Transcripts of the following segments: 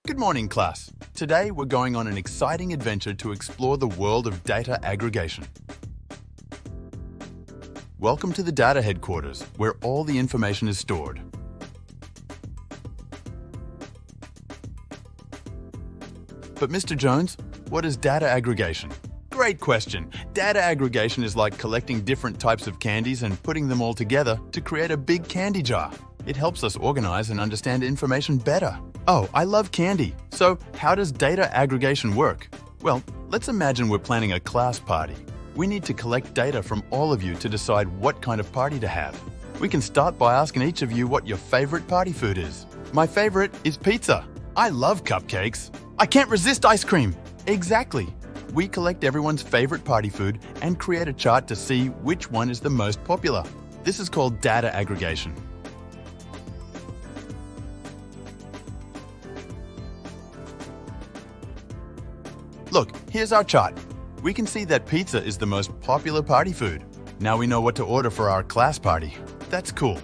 Good morning, class. Today we're going on an exciting adventure to explore the world of data aggregation. Welcome to the data headquarters, where all the information is stored. But Mr. Jones, what is data aggregation? Great question. Data aggregation is like collecting different types of candies and putting them all together to create a big candy jar. It helps us organize and understand information better. Oh, I love candy. So how does data aggregation work? Well, let's imagine we're planning a class party. We need to collect data from all of you to decide what kind of party to have. We can start by asking each of you what your favorite party food is. My favorite is pizza. I love cupcakes. I can't resist ice cream. Exactly. We collect everyone's favorite party food and create a chart to see which one is the most popular. This is called data aggregation. Look, here's our chart. We can see that pizza is the most popular party food. Now we know what to order for our class party. That's cool.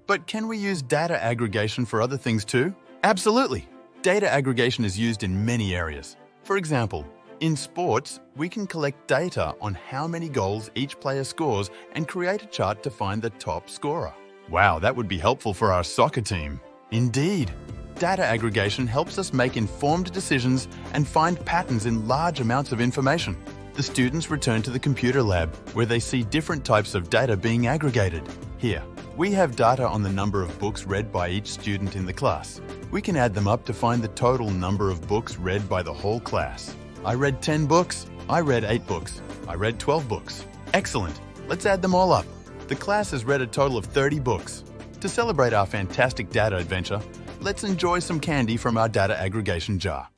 But can we use data aggregation for other things too? Absolutely. Data aggregation is used in many areas. For example, in sports, we can collect data on how many goals each player scores and create a chart to find the top scorer. Wow, that would be helpful for our soccer team. Indeed. Data aggregation helps us make informed decisions and find patterns in large amounts of information. The students return to the computer lab, where they see different types of data being aggregated. Here, we have data on the number of books read by each student in the class. We can add them up to find the total number of books read by the whole class. I read 10 books. I read 8 books. I read 12 books. Excellent. Let's add them all up. The class has read a total of 30 books. To celebrate our fantastic data adventure, let's enjoy some candy from our data aggregation jar.